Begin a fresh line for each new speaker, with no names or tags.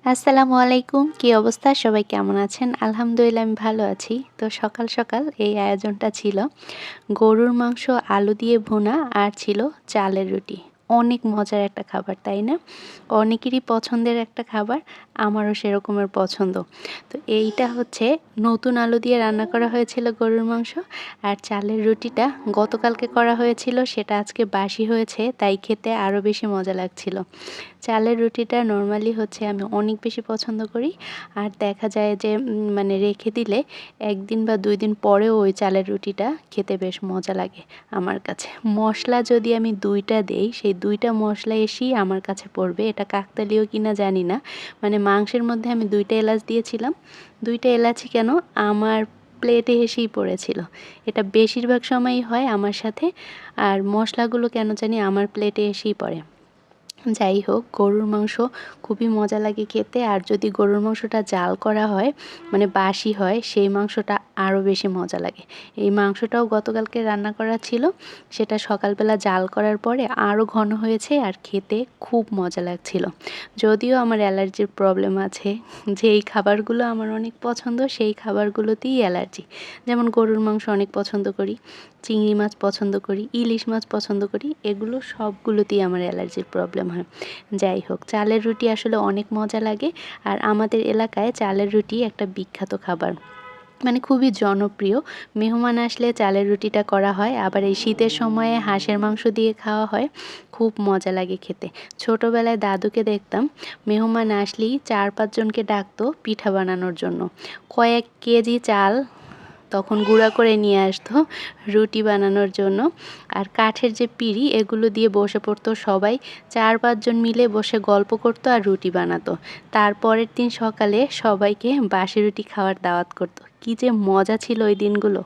আসসালামু আলাইকুম। কি অবস্থা? সবাই কেমন আছেন? আলহামদুলিল্লাহ আমি ভালো আছি। তো সকাল, সকাল এই আয়োজনটা ছিল গরুর মাংস আলু দিয়ে ভুনা আর ছিল চালের রুটি। অনেক মজার একটা খাবার, তাই না? অনেকেরই পছন্দের একটা খাবার, আমারও সেরকমের পছন্দ। তো এইটা হচ্ছে নতুন আলু দিয়ে রান্না করা হয়েছিল গরুর মাংস, আর চালের রুটিটা গতকালকে করা হয়েছিল, সেটা আজকে বাসি হয়েছে, তাই খেতে আরও বেশি মজা লাগছিল। চালের রুটিটা নরমালি হচ্ছে আমি অনেক বেশি পছন্দ করি। আর দেখা যায় যে মানে রেখে দিলে ১ দিন বা ২ দিন পরেও ওই চালের রুটিটা খেতে বেশ মজা লাগে আমার কাছে। মসলা যদি আমি ২ টা দেই, সেই ২ টা মসলা এসেই আমার কাছে পড়বে। এটা কাকতালীয় কিনা জানি না। মানে মাংসের মধ্যে আমি ২ টা এলাচ দিয়েছিলাম। ২ টা এলাচই কেন আমার প্লেটে এসেই পড়েছিল। এটা বেশিরভাগ সময়ই হয় আমার সাথে। আর মসলাগুলো কেন জানি আমার প্লেটে এসেই পড়ে। যাই হোক, গরুর মাংস খুবই মজা লাগে খেতে। আর যদি গরুর মাংসটা জাল করা হয়, মানে বাসি হয়, সেই মাংসটা আরও বেশি মজা লাগে। এই মাংসটাও গতকালকে রান্না করা ছিল, সেটা সকালবেলা জাল করার পরে আরও ঘন হয়েছে আর খেতে খুব মজা লাগছিল। যদিও আমার অ্যালার্জির প্রবলেম আছে, যেই খাবারগুলো আমার অনেক পছন্দ সেই খাবারগুলোতেই অ্যালার্জি। যেমন গরুর মাংস অনেক পছন্দ করি, চিংড়ি মাছ পছন্দ করি, ইলিশ মাছ পছন্দ করি, এগুলো সবগুলোতেই আমার অ্যালার্জির প্রবলেম হয়। যাই হোক, চালের রুটি আসলে অনেক মজা লাগে। আর আমাদের এলাকায় চালের রুটি একটা বিখ্যাত খাবার, মানে খুবই জনপ্রিয়। মেহমান আসলে চালের রুটিটা করা হয়। আবার এই শীতের সময়ে হাঁসের মাংস দিয়ে খাওয়া হয়, খুব মজা লাগে খেতে। ছোটোবেলায় দাদুকে দেখতাম মেহমান আসলেই ৪-৫ জনকে ডাকতো পিঠা বানানোর জন্য। কয়েক কেজি চাল তখন গুঁড়া করে নিয়ে আসতো রুটি বানানোর জন্য। আর কাঠের যে পিঁড়ি, এগুলো দিয়ে বসে পড়তো সবাই, ৪-৫ জন মিলে বসে গল্প করতো আর রুটি বানাতো। তারপরের দিন সকালে সবাইকে বাসি রুটি খাওয়ার দাওয়াত করতো। কী যে মজা ছিল ওই দিনগুলো!